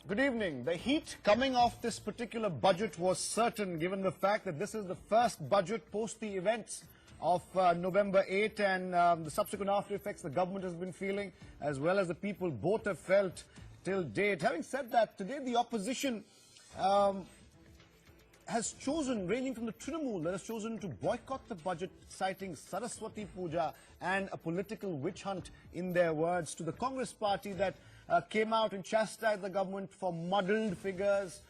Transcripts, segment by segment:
Good evening. The heat coming off this particular budget was certain, given the fact that this is the first budget post the events of November 8 and the subsequent after effects the government has been feeling, as well as the people both have felt till date. Having said that, today the opposition has chosen, ranging from the Trinamool, that has chosen to boycott the budget, citing Saraswati Puja and a political witch hunt, in their words, to the Congress party that came out and chastised the government for muddled figures,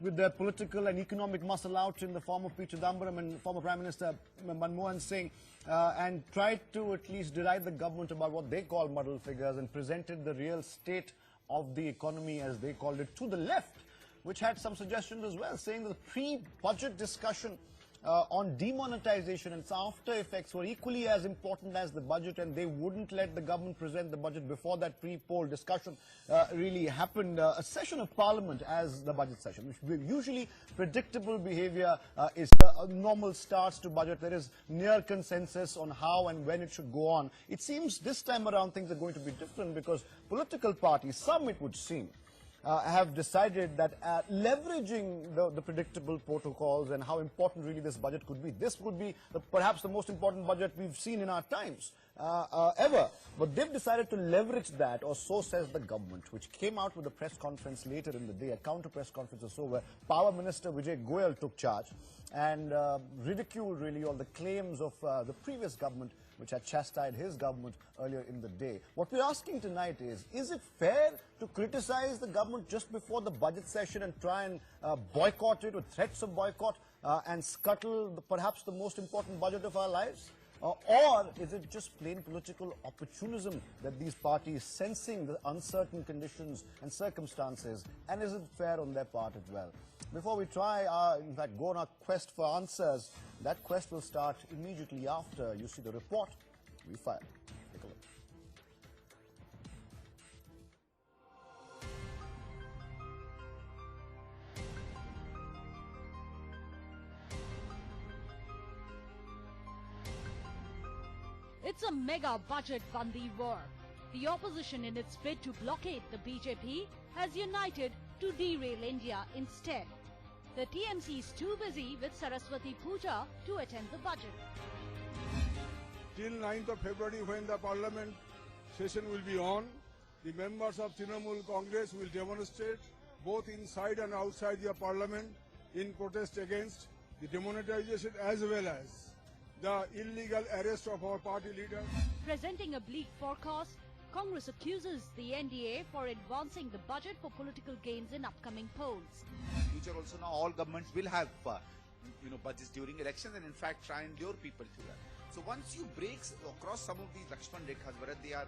with their political and economic muscle out in the form of P. Chidambaram and former Prime Minister Manmohan Singh, and tried to at least deride the government about what they call muddled figures and presented the real state of the economy, as they called it, to the left, which had some suggestions as well, saying that the pre-budget discussion on demonetization and its after effects were equally as important as the budget, and they wouldn't let the government present the budget before that pre-poll discussion really happened. A session of Parliament as the budget session, which usually predictable behavior, is normal starts to budget. There is near consensus on how and when it should go on. It seems this time around things are going to be different, because political parties, some it would seem, have decided that leveraging the predictable protocols and how important really this budget could be. This would be perhaps the most important budget we've seen in our times ever. But they've decided to leverage that, or so says the government, which came out with a press conference later in the day, a counter press conference or so, where Power Minister Vijay took charge and ridiculed really all the claims of the previous government, which had chastised his government earlier in the day. What we're asking tonight is it fair to criticize the government just before the budget session and try and boycott it with threats of boycott and scuttle perhaps the most important budget of our lives? Or is it just plain political opportunism that these parties, sensing the uncertain conditions and circumstances, and is it fair on their part as well? Before we try, in fact, go on our quest for answers, that quest will start immediately after you see the report we file. Take a look. It's a mega budget Bandi war. The opposition, in its bid to blockade the BJP, has united to derail India instead. The TMC is too busy with Saraswati Puja to attend the budget. Till 9th of February, when the parliament session will be on, the members of Trinamool Congress will demonstrate both inside and outside the parliament in protest against the demonetization as well as the illegal arrest of our party leader. Presenting a bleak forecast, Congress accuses the NDA for advancing the budget for political gains in upcoming polls. Future also, now all governments will have budgets during elections, and in fact try and lure people to that. So once you break across some of these Lakshman Rekhas, whether they are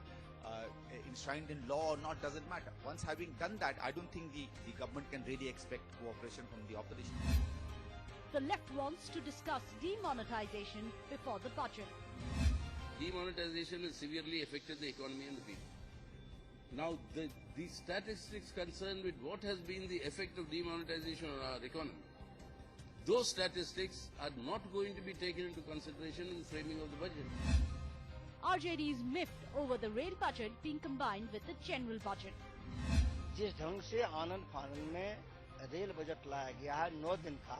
enshrined in law or not, doesn't matter. Once having done that, I don't think the government can really expect cooperation from the opposition. The left wants to discuss demonetization before the budget. Demonetization has severely affected the economy and the people. Now, the statistics concerned with what has been the effect of demonetization on our economy, those statistics are not going to be taken into consideration in the framing of the budget. RJD is miffed over the rail budget being combined with the general budget. जिस ढंग से आनंद फानंद में rail budget लाया गया है 9 दिन का,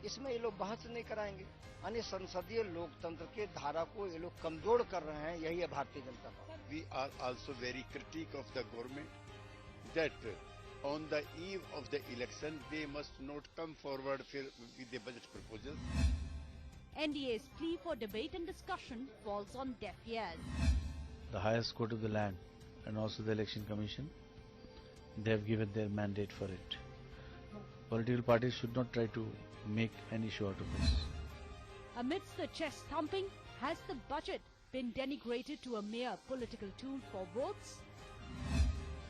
इसमें ये लोग बहस नहीं कराएंगे, यानी संसदीय लोकतंत्र के धारा को ये लोग कमजोर कर रहे हैं। यही है Bharatiya Janata party. We are also very critical of the government that on the eve of the election they must not come forward with the budget proposal. NDA's plea for debate and discussion falls on deaf ears. The highest court of the land and also the Election Commission, they have given their mandate for it. Political parties should not try to make any show out of this. Amidst the chest thumping, has the budget been denigrated to a mere political tool for votes?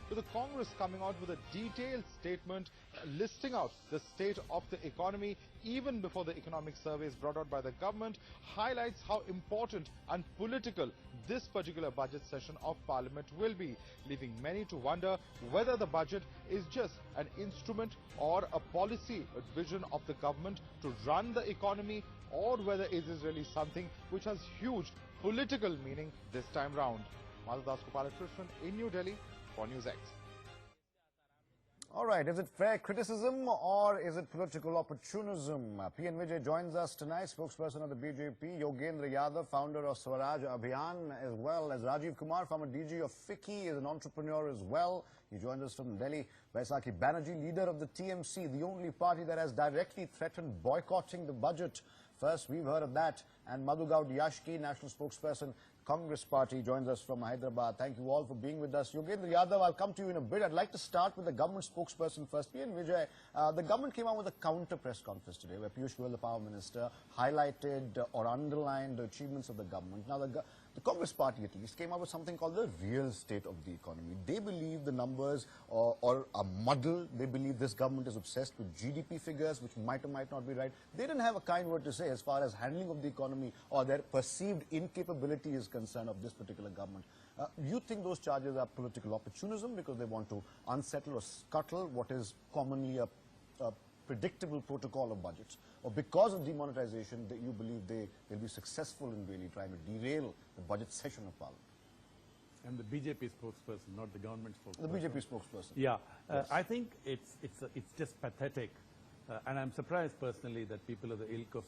With the Congress coming out with a detailed statement listing out the state of the economy even before the economic surveys brought out by the government, highlights how important and political this particular budget session of Parliament will be, leaving many to wonder whether the budget is just an instrument or a policy vision of the government to run the economy, or whether it is really something which has huge political meaning this time round. Madhav Das Krishnan in New Delhi for News X. All right, is it fair criticism or is it political opportunism? P.N. Vijay joins us tonight, spokesperson of the BJP, Yogendra Yadav, founder of Swaraj Abhiyan, as well as Rajiv Kumar, former DG of FICCI, is an entrepreneur as well. He joins us from Delhi. Vaisakhi Banerjee, leader of the TMC, the only party that has directly threatened boycotting the budget. First, we've heard of that. And Madhu Yashki, national spokesperson, Congress Party, joins us from Hyderabad. Thank you all for being with us. Yogendra Yadav, I'll come to you in a bit. I'd like to start with the government spokesperson first. P.N. Vijay, the government came out with a counter press conference today where Piyush Goyal, the power minister, highlighted or underlined the achievements of the government. Now, the Congress Party, at least, came out with something called the real state of the economy. They believe the numbers are muddled. They believe this government is obsessed with GDP figures, which might or might not be right. They didn't have a kind word to say as far as handling of the economy or their perceived incapability is concerned of this particular government. You think those charges are political opportunism because they want to unsettle or scuttle what is commonly a predictable protocol of budgets, or because of demonetization that you believe they will be successful in really trying to derail the budget session of Parliament? I'm the BJP spokesperson, not the government spokesperson. The BJP spokesperson. Yeah, Yes. I think it's just pathetic, and I'm surprised personally that people of the ilk of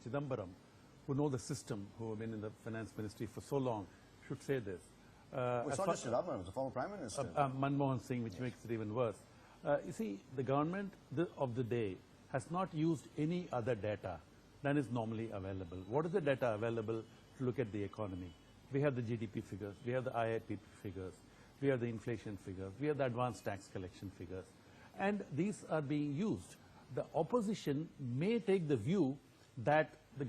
Chidambaram, who know the system, who have been in the finance ministry for so long, should say this. It's not just Chidambaram, it's the former Prime Minister. Manmohan Singh, which makes it even worse. You see, the government of the day has not used any other data than is normally available. What is the data available to look at the economy? We have the GDP figures, we have the IIP figures, we have the inflation figures, we have the advanced tax collection figures, and these are being used. The opposition may take the view that the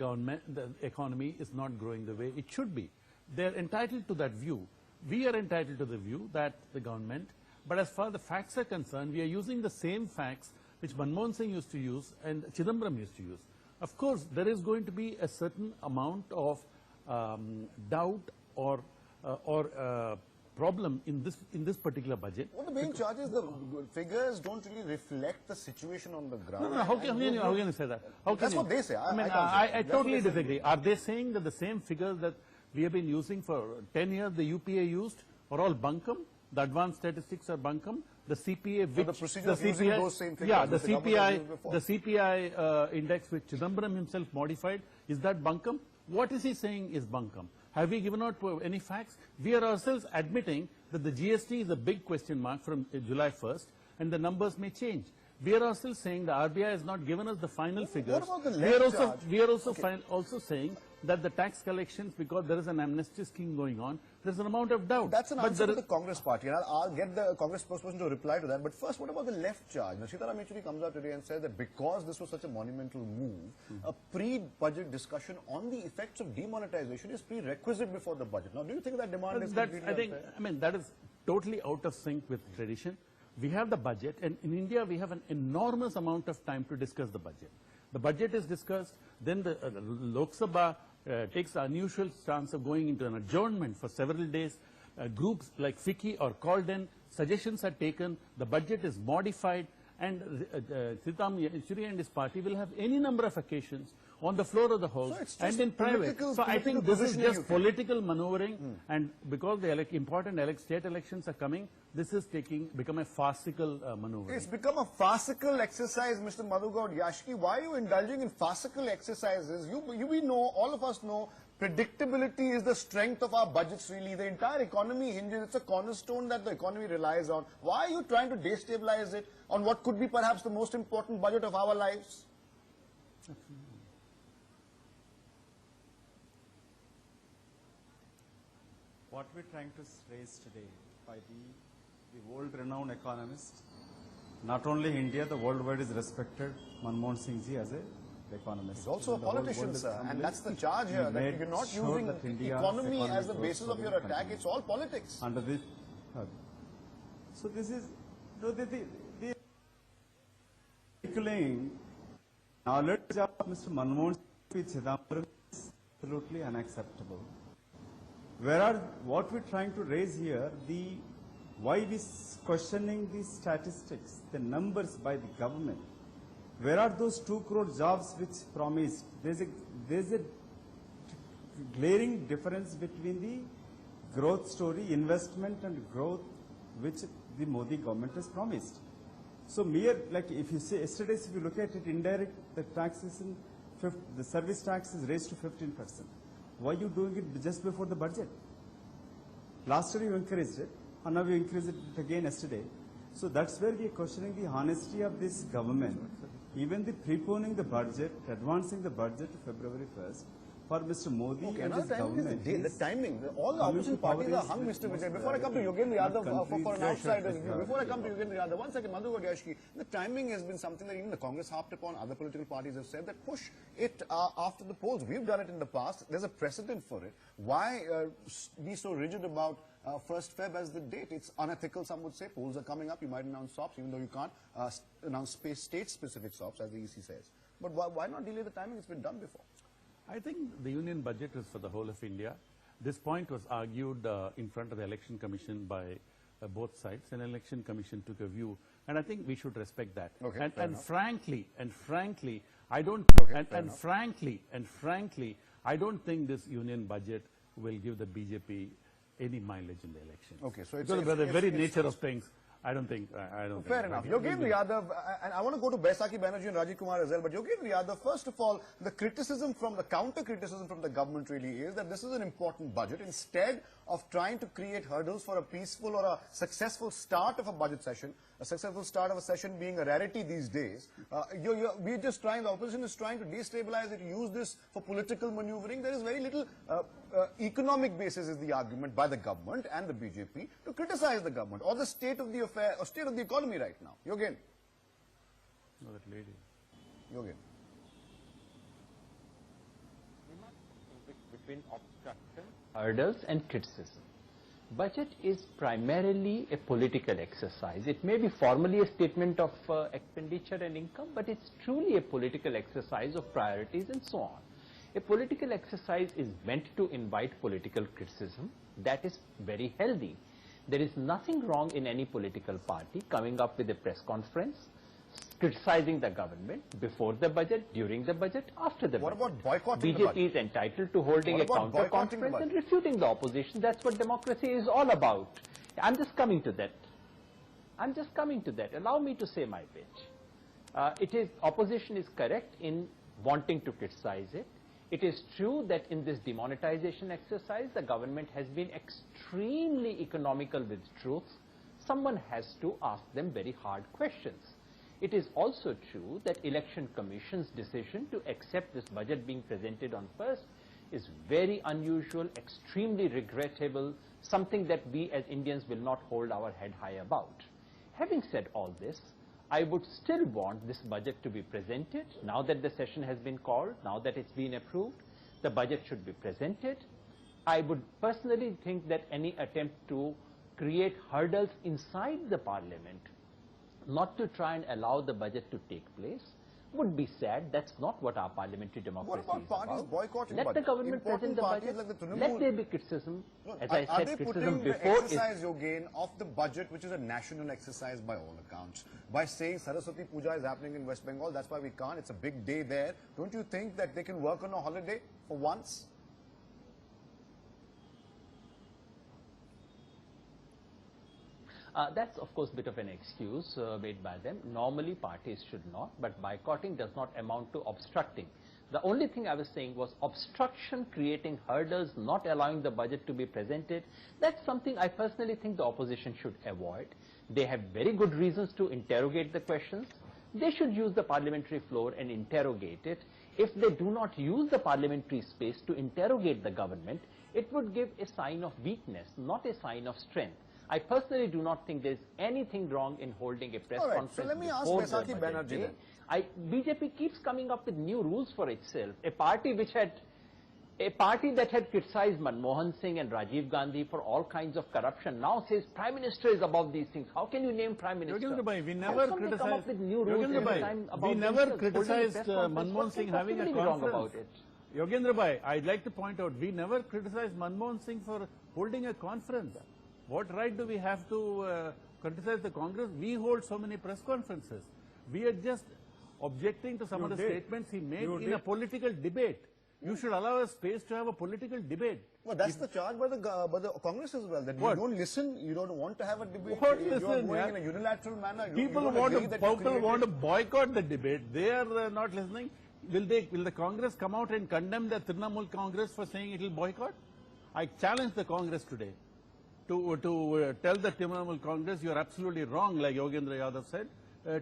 economy is not growing the way it should be. They're entitled to that view. We are entitled to the view that the government, but as far as the facts are concerned, we are using the same facts which Manmohan Singh used to use and Chidambaram used to use. Of course, there is going to be a certain amount of doubt or problem in this particular budget. Well, the main charge is the figures don't really reflect the situation on the ground. No, how can you say that? That's what they say. I totally disagree. Are they saying that the same figures that we have been using for 10 years, the UPA used, are all bunkum? The advanced statistics are bunkum. The CPA, which the procedure of using those same figures, yeah, the CPI index which Chidambaram himself modified, is that bunkum? What is he saying is bunkum? Have we given out any facts? We are ourselves admitting that the GST is a big question mark from July 1st, and the numbers may change. We are also saying the RBI has not given us the final figures. What about the We are also saying that the tax collections, because there is an amnesty scheme going on, there's an amount of doubt. That's an answer to the Congress Party, and I'll get the Congress spokesperson to reply to that. But first, what about the left charge? Now, Sitaram Yechury comes out today and says that because this was such a monumental move, a pre-budget discussion on the effects of demonetization is prerequisite before the budget. Now, do you think that demand is completely unfair? That is totally out of sync with tradition. We have the budget, and in India we have an enormous amount of time to discuss the budget. The budget is discussed, then the Lok Sabha takes the unusual stance of going into an adjournment for several days. Groups like FICCI are called in, suggestions are taken, the budget is modified, and Sitaram Yechury and his party will have any number of occasions on the floor of the House and in private. So I think this is just political maneuvering, and because the important state elections are coming, this is become a farcical maneuvering. It's become a farcical exercise, Mr. Madhu Yashki. Why are you indulging in farcical exercises? We know, all of us know, predictability is the strength of our budgets, really. The entire economy hinges, it's a cornerstone that the economy relies on. Why are you trying to destabilize it on what could be perhaps the most important budget of our lives? What we're trying to raise today by the world-renowned economist, not only India, the worldwide is respected, Manmohan Singh ji as a economist. He's also a politician, sir, and that's the charge here, that you're not using economy as the basis of your attack, it's all politics. Under the, so this is, the articulating knowledge of Mr. Manmohan Singh Chidambaram is absolutely unacceptable. Whereas what we're trying to raise here, why we questioning the statistics, the numbers by the government. Where are those 2 crore jobs which promised? There's a glaring difference between the growth story, investment and growth which the Modi government has promised. So mere, like if you say, yesterday's if you look at it, indirect, the taxation, the service tax is raised to 15%. Why are you doing it just before the budget? Last year you encouraged it, and now you increased it again yesterday. So that's where we are questioning the honesty of this government. Even the preponing the budget, advancing the budget to February 1st, for Mr. Modi and his government. The timing, all the opposition parties are hung, Mr. Vijay. Before I come to Yogendra Yadav for an outsider's view, before I come to Yogendra Yadav, 1 second, Madhu Gadyashki, the timing has been something that even the Congress harped upon, other political parties have said that push it after the polls. We've done it in the past. There's a precedent for it. Why be so rigid about 1st Feb as the date? It's unethical, some would say. Polls are coming up. You might announce SOPs, even though you can't announce state-specific SOPs, as the EC says. But why not delay the timing? It's been done before. I think the union budget is for the whole of India. This point was argued in front of the Election Commission by both sides. An Election Commission took a view, and I think we should respect that. Okay, and frankly, I don't. Frankly, I don't think this union budget will give the BJP any mileage in the election. Okay, so it's because by the very nature of things, I don't think. Fair enough. Yogendra Yadav, and I want to go to Baisakhi Banerjee and Rajiv Kumar as well, but Yogendra Yadav, first of all, the counter-criticism from the government really is that this is an important budget. Instead of trying to create hurdles for a peaceful or a successful start of a budget session, a successful start of a session being a rarity these days, we're just trying, the opposition is trying to destabilize it, use this for political maneuvering. There is very little economic basis is the argument by the government and the BJP to criticize the government or the state of the affair or state of the economy right now. Yogen. No, that lady. Yogen. Between obstruction, hurdles and criticism. Budget is primarily a political exercise. It may be formally a statement of expenditure and income, but it's truly a political exercise of priorities and so on. A political exercise is meant to invite political criticism. That is very healthy. There is nothing wrong in any political party coming up with a press conference, criticizing the government before the budget, during the budget, after the budget. What about boycotting the budget? BJP is entitled to holding a counter conference and refuting the opposition. That's what democracy is all about. I'm just coming to that. Allow me to say my pitch. Opposition is correct in wanting to criticize it. It is true that in this demonetization exercise, the government has been extremely economical with truth. Someone has to ask them very hard questions. It is also true that Election Commission's decision to accept this budget being presented on 1st is very unusual, extremely regrettable, something that we as Indians will not hold our head high about. Having said all this, I would still want this budget to be presented. Now that the session has been called, now that it's been approved, the budget should be presented. I would personally think that any attempt to create hurdles inside the parliament, not to try and allow the budget to take place, would be sad. That's not what our parliamentary democracy What about parties boycotting Let the government present the budget. Like Let there be criticism. As I said, criticism before. Are they putting the exercise, Yogen, of the budget, which is a national exercise by all accounts, by saying Saraswati Puja is happening in West Bengal, that's why we can't, it's a big day there. Don't you think that they can work on a holiday for once? That's, of course, a bit of an excuse made by them. Normally, parties should not, but boycotting does not amount to obstructing. The only thing I was saying was obstruction, creating hurdles, not allowing the budget to be presented. That's something I personally think the opposition should avoid. They have very good reasons to interrogate the questions. They should use the parliamentary floor and interrogate it. If they do not use the parliamentary space to interrogate the government, it would give a sign of weakness, not a sign of strength. I personally do not think there is anything wrong in holding a press conference. So let me ask Baisakhi Banerjee then. BJP keeps coming up with new rules for itself. A party that had criticized Manmohan Singh and Rajiv Gandhi for all kinds of corruption now says Prime Minister is above these things. How can you name Prime Minister? Yogendra Bhai, we never criticized Manmohan Singh having a conference. Yogendra Bhai, I'd like to point out, we never criticized Manmohan Singh for holding a conference. What right do we have to criticize the Congress? We hold so many press conferences. We are just objecting to some of the statements he made in a political debate. You should allow a space to have a political debate. Well, that's the charge by the Congress as well, that you What? don't listen, you don't want to have a debate, What you're listen, going yeah? in a unilateral manner. People want to boycott the debate. They are not listening. Will the Congress come out and condemn the Trinamool Congress for saying it will boycott? I challenge the Congress today to tell the Trinamool Congress you are absolutely wrong, like Yogendra Yadav said,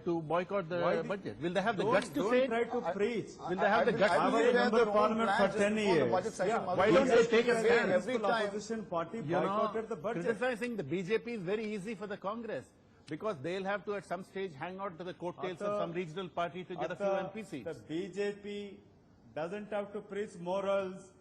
to boycott the budget. Will they have the guts to say? Don't try to preach. Will they have the guts I to was say? a member of parliament for 10 years. Why don't they take a stand? Every opposition party boycotted the budget. Criticizing the BJP is very easy for the Congress, because they'll have to at some stage hang out to the coattails of some regional party to get a few MP seats. The BJP doesn't have to preach morals.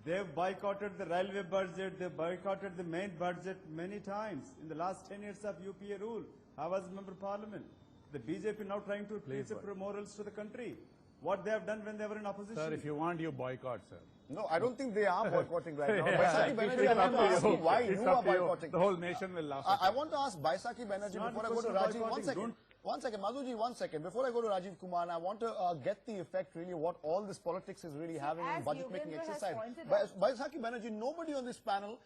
They've boycotted the railway budget. They boycotted the main budget many times in the last 10 years of UPA rule. I was a member of parliament. The BJP now trying to preach morals to the country. What they have done when they were in opposition. Sir, if you want, you boycott, sir. No, I don't think they are boycotting right now. Yeah. Baisakhi Banerjee, I want to ask you why It's you up are to you. boycotting. The whole nation will laugh. I want to ask Baisakhi Banerjee not before I go to because of Rajiv. boycotting. One second, Madhuji, 1 second. Before I go to Rajiv Kumar, I want to get the effect really what all this politics is really having in budget making exercise. Baisakhi Banerjee, nobody on this panel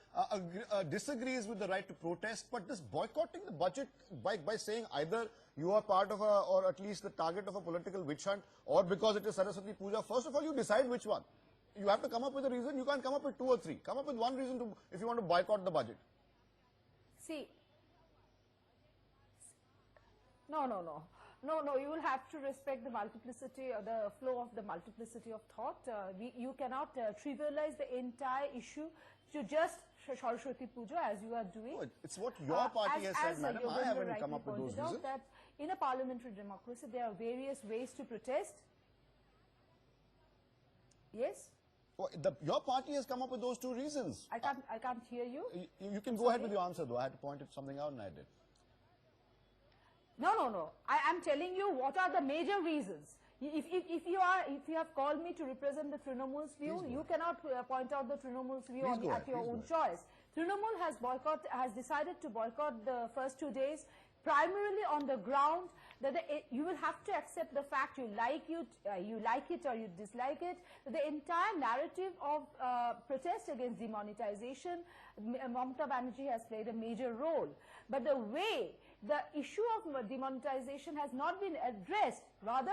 disagrees with the right to protest, but this boycotting the budget by saying either you are part of or at least the target of a political witch hunt, or because it is Saraswati Puja, first of all, you decide which one. You have to come up with a reason. You can't come up with 2 or 3. Come up with one reason if you want to boycott the budget. See, no, you will have to respect the multiplicity or the flow of the multiplicity of thought. You cannot trivialize the entire issue to just Saraswati Puja as you are doing. No, it's what your party has said, madam. I haven't come up with those reasons. That in a parliamentary democracy, there are various ways to protest. Yes? Well, your party has come up with those 2 reasons. I can't hear you. You can go ahead with your answer, though. I had to point something out, and I did. No. I am telling you what are the major reasons. If you have called me to represent the Trinamool's view, you cannot point out the Trinamool's view at your own choice. Trinamool has decided to boycott the first 2 days, primarily on the ground that you will have to accept the fact you like it or you dislike it. The entire narrative of protest against demonetization, Mamata Banerjee has played a major role. But the way the issue of demonetization has not been addressed, rather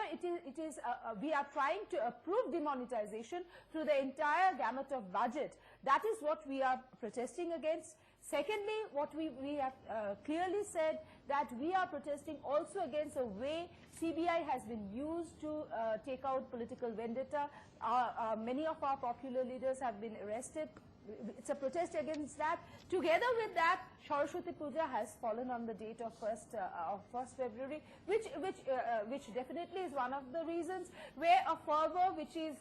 we are trying to approve demonetization through the entire gamut of budget. That is what we are protesting against. Secondly, what we have clearly said that we are protesting also against the way CBI has been used to take out political vendetta. Many of our popular leaders have been arrested. It's a protest against that. Together with that, Saraswati Puja has fallen on the date of 1st February, which definitely is one of the reasons, where a fervor which is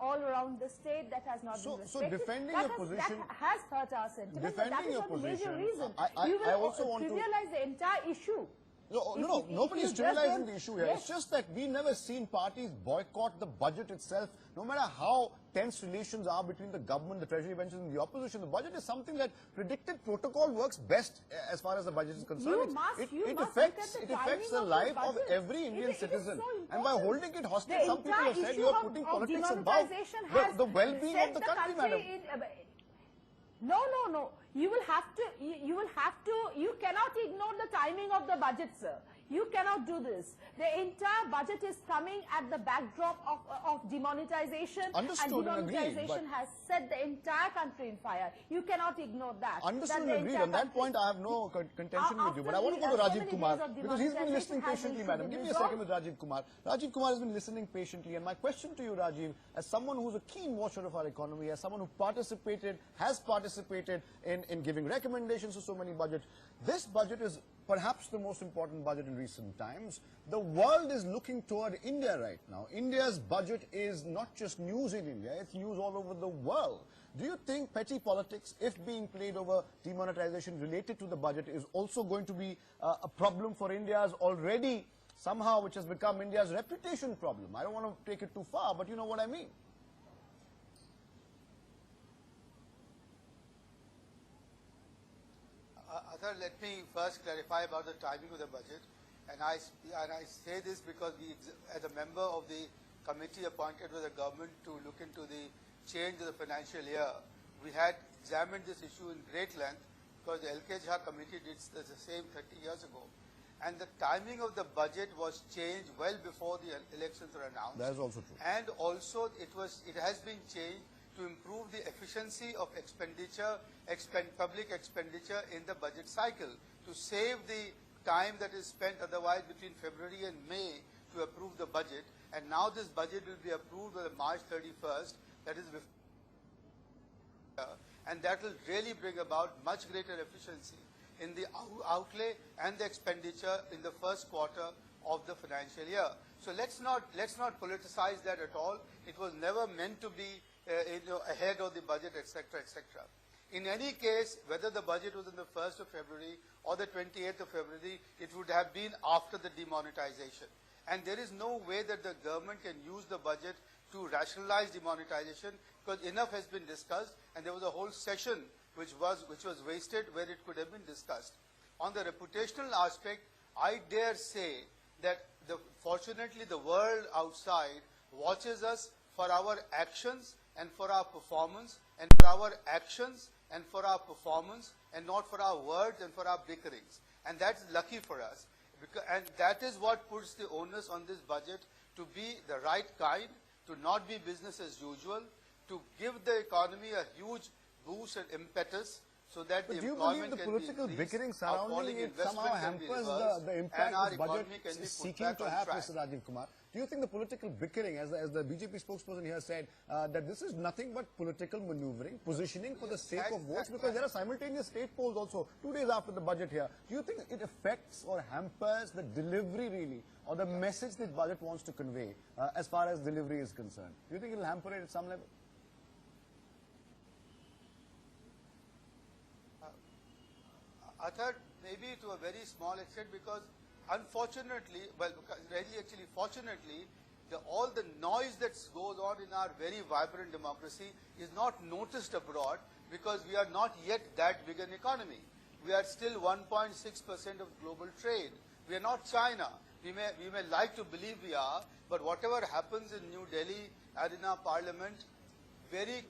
all around the state that has not been respected. So defending your position, that has hurt our sentiment. That is not the major reason. I also want to trivialize the entire issue. No, nobody is trivializing the issue here. Yes. It's just that we never seen parties boycott the budget itself, no matter how tense relations are between the government, the treasury benches and the opposition. The budget is something that predicted protocol works best as far as the budget is concerned. It affects the life of every Indian citizen. And by holding it hostage, some people have said you are putting politics above the well-being of the country, madam. No. You cannot ignore the timing of the budget, sir. You cannot do this. The entire budget is coming at the backdrop of demonetization. Understood and demonetization has set the entire country in fire. You cannot ignore that. Understood and agreed. On that point, I have no contention with you. But I want to go to Rajiv Kumar, because he's been listening patiently, madam. Give me a second with Rajiv Kumar. Rajiv Kumar has been listening patiently. And my question to you, Rajiv, as someone who's a keen watcher of our economy, as someone who has participated in giving recommendations to so many budgets, this budget is perhaps the most important budget in recent times. The world is looking toward India right now. India's budget is not just news in India, it's news all over the world. Do you think petty politics, if being played over demonetization related to the budget, is also going to be a problem for India's already somehow, which has become India's reputation problem? I don't want to take it too far, but you know what I mean. Let me first clarify about the timing of the budget, and I say this because we, as a member of the committee appointed by the government to look into the change of the financial year, we had examined this issue in great length because the LK Jha committee did the same 30 years ago. And the timing of the budget was changed well before the elections were announced. That is also true. And also it has been changed to improve the efficiency of expenditure, public expenditure in the budget cycle, to save the time that is spent otherwise between February and May to approve the budget. And now this budget will be approved on March 31st, that is before, and that will really bring about much greater efficiency in the outlay and the expenditure in the first quarter of the financial year. So let's not politicize that at all. It was never meant to be ahead of the budget, etc., etc. In any case, whether the budget was on the 1st of February or the 28th of February, it would have been after the demonetization. And there is no way that the government can use the budget to rationalize demonetization, because enough has been discussed, and there was a whole session which was wasted where it could have been discussed. On the reputational aspect, I dare say that fortunately the world outside watches us for our actions and for our performance, and for our actions and for our performance, and not for our words and for our bickerings. And that's lucky for us. And that is what puts the onus on this budget to be the right kind, to not be business as usual, to give the economy a huge boost and impetus, so that but the do you employment believe the can political be bickering increased, our surrounding falling it somehow investment can be hampers reversed, the and impact our this budget economy can be is put seeking back to on have, track? Mr. Rajiv Kumar? Do you think the political bickering, as the BJP spokesperson here said, that this is nothing but political maneuvering, positioning for the sake of votes? Because there are simultaneous state polls also 2 days after the budget here. Do you think it affects or hampers the delivery really, or the message this budget wants to convey as far as delivery is concerned? Do you think it will hamper it at some level? I thought maybe to a very small extent, because unfortunately, well, really actually fortunately, all the noise that goes on in our very vibrant democracy is not noticed abroad, because we are not yet that big an economy. We are still 1.6% of global trade. We are not China. We may like to believe we are, but whatever happens in New Delhi and in our parliament,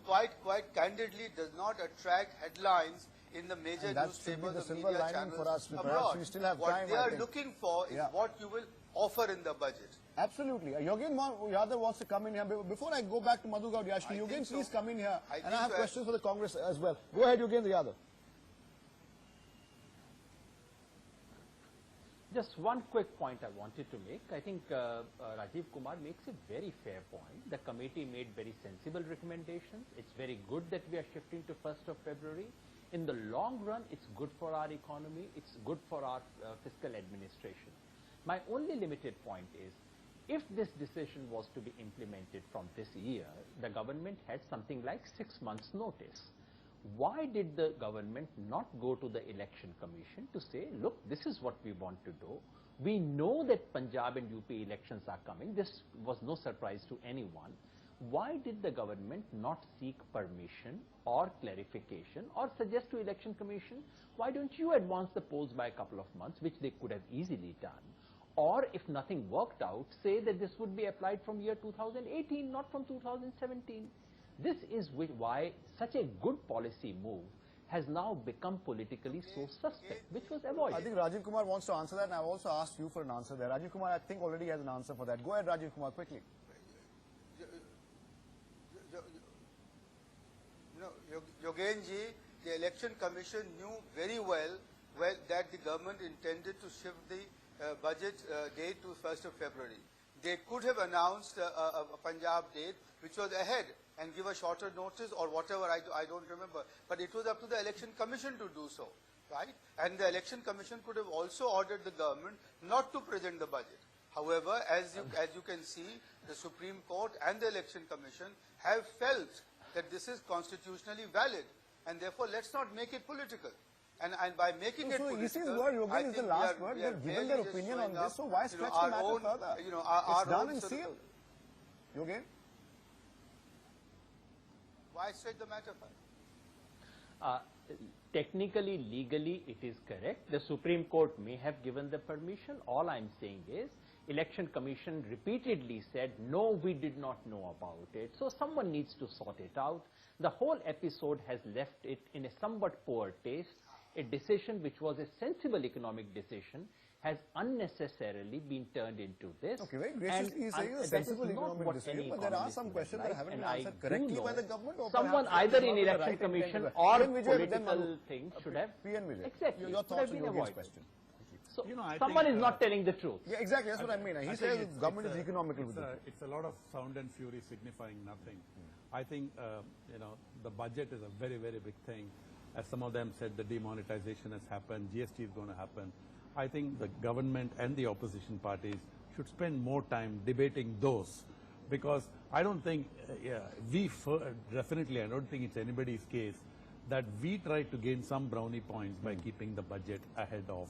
quite candidly does not attract headlines in the major newspapers or media channels abroad. We still have what time, they are looking for is what you will offer in the budget. Absolutely. Yogen Yadav wants to come in here. Before I go back to Madhu Gaudiashki, Yogen, please come in here. And I have questions for the Congress as well. Go ahead, Yogen Yadav. Just one quick point I wanted to make. I think Rajiv Kumar makes a very fair point. The committee made very sensible recommendations. It's very good that we are shifting to 1st of February. In the long run, it's good for our economy. It's good for our fiscal administration. My only limited point is, if this decision was to be implemented from this year, the government had something like 6 months notice. Why did the government not go to the election commission to say, look, this is what we want to do. We know that Punjab and UP elections are coming. This was no surprise to anyone. Why did the government not seek permission or clarification or suggest to election commission, why don't you advance the polls by a couple of months, which they could have easily done? Or if nothing worked out, say that this would be applied from year 2018, not from 2017. This is why such a good policy move has now become politically so suspect, which was avoided. I think Rajiv Kumar wants to answer that, and I've also asked you for an answer there. Rajiv Kumar, I think, already has an answer for that. Go ahead, Rajiv Kumar, quickly. Yogenji, the election commission knew very well that the government intended to shift the budget date to 1st of February. They could have announced a Punjab date which was ahead and give a shorter notice or whatever, I don't remember. But it was up to the election commission to do so, right? And the election commission could have also ordered the government not to present the budget. However, as you can see, the Supreme Court and the election commission have felt that this is constitutionally valid, and therefore let's not make it political. And by making it political, EC's word, Yogen, is the last word. They've given their opinion on this, so why stretch the matter further? It's done and sealed. Yogen? Why stretch the matter further? Technically, legally, it is correct. The Supreme Court may have given the permission. All I'm saying is, Election Commission repeatedly said, no, we did not know about it. So someone needs to sort it out. The whole episode has left it in a somewhat poor taste. A decision which was a sensible economic decision has unnecessarily been turned into this. Okay, very graciously you say it's a sensible economic decision, but there are some questions that haven't been answered correctly by the government, or someone either in election commission or political things should have Vijay, exactly your thoughts on Yogi's question. So someone is not telling the truth. Yeah, exactly. That's what I mean. He says government is economical with it. It's a lot of sound and fury signifying nothing. I think the budget is a very, very big thing. As some of them said, the demonetization has happened, GST is going to happen. I think the government and the opposition parties should spend more time debating those, because I don't think, definitely I don't think it's anybody's case that we try to gain some brownie points by keeping the budget ahead of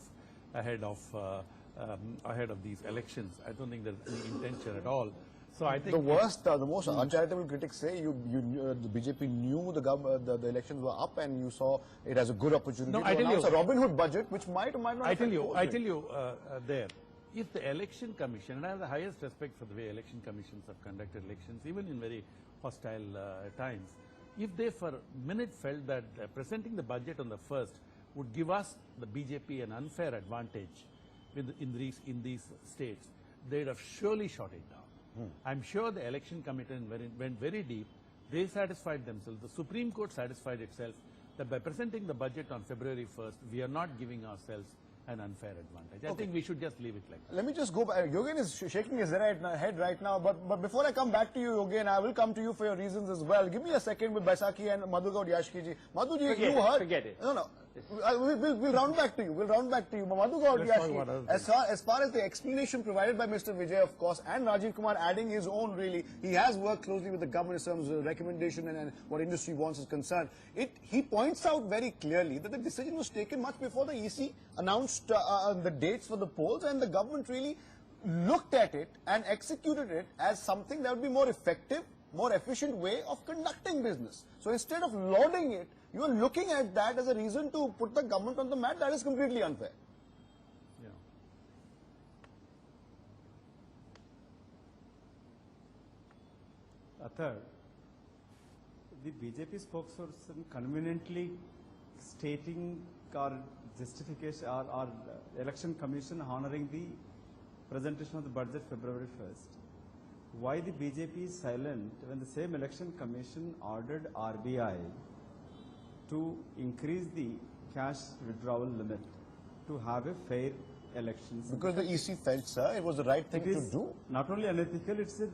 these elections. I don't think there's any intention at all. So I think the most uncharitable critics say the BJP knew the elections were up and you saw it as a good opportunity to announce a Robin Hood budget, which might or might not. I tell you, if the election commission, and I have the highest respect for the way election commissions have conducted elections, even in very hostile times, if they for a minute felt that presenting the budget on the first would give us, the BJP, an unfair advantage in these states, they'd have surely shot it down. I'm sure the election committee went very deep. They satisfied themselves. The Supreme Court satisfied itself that by presenting the budget on February 1st, we are not giving ourselves an unfair advantage. I think we should just leave it like that. Let me just go back. Yogen is shaking his head right now, but before I come back to you, Yogen, I will come to you for your reasons as well. Give me a second with Baisakhi and Madhugaud Yashkiji. Madhuji, you heard? Forget it. No. We'll round back to you. Madhugaud Yashkiji, as far as the explanation provided by Mr. Vijay, of course, and Rajiv Kumar adding his own, really, he has worked closely with the government in terms of recommendation and what industry wants is concerned. He points out very clearly that the decision was taken much before the EC announced the dates for the polls, and the government really looked at it and executed it as something that would be more effective, more efficient way of conducting business. So instead of lauding it, you are looking at that as a reason to put the government on the mat. That is completely unfair. Third, the BJP spokesperson conveniently stating or justification or election commission honoring the presentation of the budget February 1st. Why the BJP is silent when the same election commission ordered RBI to increase the cash withdrawal limit to have a fair elections? Because the EC felt, sir, it was the right thing to do. Not only unethical, it's a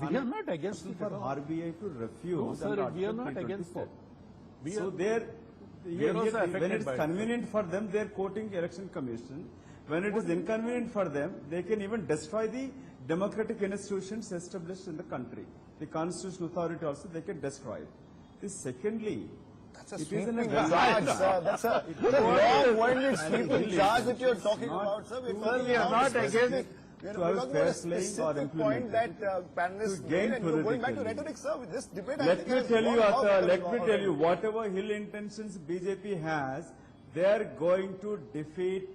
we are not against it for RBI to refuse. No, sir, we are not against it. So when it's convenient for them, they are quoting election commission. When it is inconvenient for them, they can even destroy the democratic institutions established in the country. The constitutional authority also, they can destroy it. Secondly, that's a sweeping charge, sir. That's a long-winded sweeping charge that you're talking about, sir. We are not against to have a fair playing or implement that panelists made, and you're going back to rhetoric, sir. With this debate, let me tell you, whatever ill intentions BJP has, they are going to defeat.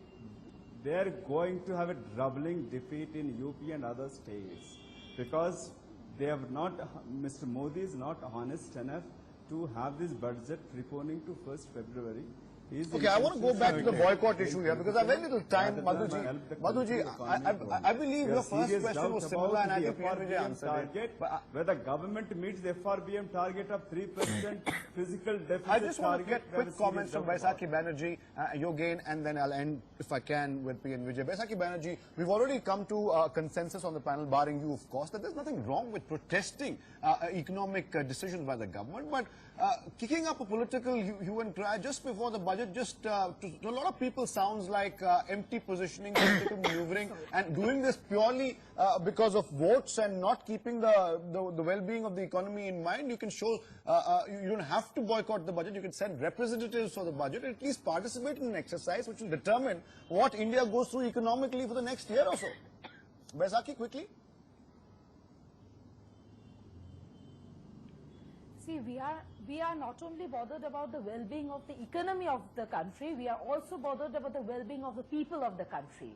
They are going to have a troubling defeat in UP and other states, because they have not. Mr. Modi is not honest enough to have this budget preponing to 1st February. Okay, I want to go back to the boycott issue here because I have very little time, Madhuji. I believe your first question was similar and I think Vijay answered it. Where the government meets the FRBM target of 3% physical deficit. I just want to get quick comments from Baisakhi Banerjee, Yogen, and then I'll end, if I can, with P. and Vijay. Baisakhi Banerjee, we've already come to a consensus on the panel, barring you, of course, that there's nothing wrong with protesting economic decisions by the government, but kicking up a political hue and cry just before the budget just to a lot of people sounds like empty positioning, political maneuvering, and doing this purely because of votes and not keeping the well-being of the economy in mind. You can show you don't have to boycott the budget. You can send representatives for the budget, at least participate in an exercise which will determine what India goes through economically for the next year or so. Baisakhi, quickly. See, we are not only bothered about the well-being of the economy of the country, we are also bothered about the well-being of the people of the country.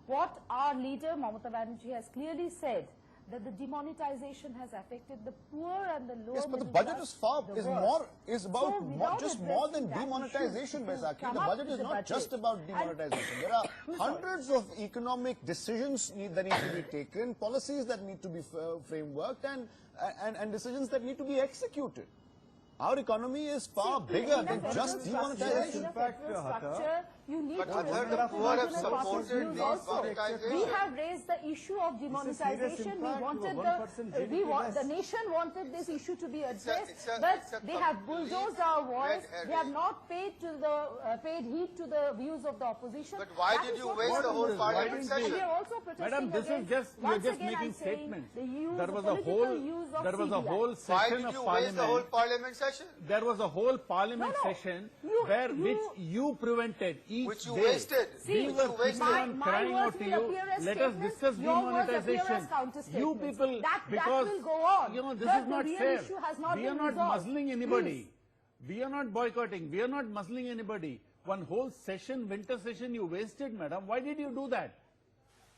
what our leader Mamata Banerjee has clearly said, that the demonetization has affected the poor and the lower Yes, but the middle budget class is the about worst. So just more than without demonetization, addressing that issue, Baisakhi. The budget is not just about demonetization. There are hundreds of economic decisions that need to be taken, policies that need to be frameworked, and decisions that need to be executed. Our economy is far bigger than just demonetization. You need But to other respect who have regional supported views the also. demonetization. We have raised the issue of demonetization. We wanted the nation wanted this issue to be addressed, but they have bulldozed our voice. They have not paid heed to the views of the opposition. But why did you waste the whole parliament session? We are also protesting Madam, this is just, you're just making statements. There was a whole Why session did of you waste the whole parliament. parliament session? There was a whole parliament session which you prevented each Which you day. wasted. We Which were you wasted. keeping on crying out to you, let us discuss demonetization. You people, because, you know, this is not fair. We are not muzzling anybody. We are not boycotting. We are not muzzling anybody. One whole session, winter session, you wasted, madam. Why did you do that?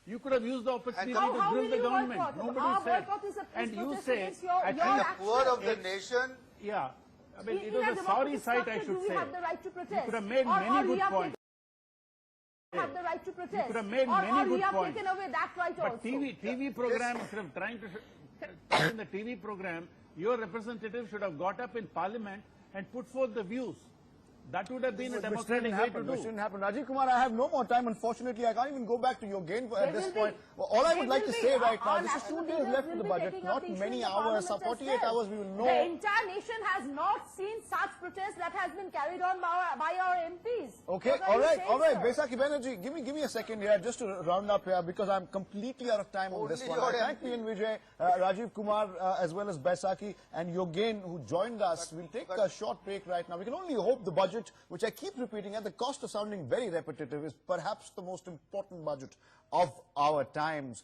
You could have used the opportunity to drill the government. Nobody said. And you say, I think the poor of the nation. Yeah. I mean, it was a sorry sight, I should say. You could have made many good points. Have the right to protest. You could have made many good points. Taken away that right but also. TV program, instead of trying to in the TV program, your representative should have got up in parliament and put forth the views. That would have been a democratic way to do. Which didn't happen. Rajiv Kumar, I have no more time. Unfortunately, I can't even go back to your gain at this point. Well, all I would like to say right now, this is 2 days left of the budget, not many hours, 48 hours we will know. The entire nation has not seen such protests that has been carried on by our MPs. Okay, all right. Baisakhi Banerjee, give me a second here just to round up here because I'm completely out of time on this one. I thank me and Vijay, Rajiv Kumar, as well as Baisakhi and Yogen who joined us. We'll take a short break right now. We can only hope the budget, which I keep repeating at the cost of sounding very repetitive, is perhaps the most important budget of our times.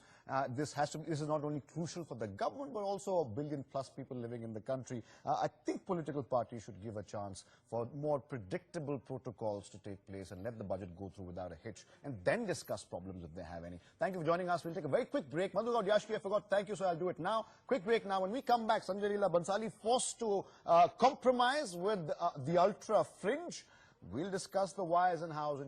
This is not only crucial for the government, but also a billion-plus people living in the country. I think political parties should give a chance for more predictable protocols to take place and let the budget go through without a hitch, and then discuss problems if they have any. Thank you for joining us. We'll take a very quick break. Madhu Yashki, I forgot. Thank you, so I'll do it now. Quick break now. When we come back, Sanjay Leela Bansali forced to compromise with the ultra fringe. We'll discuss the whys and hows.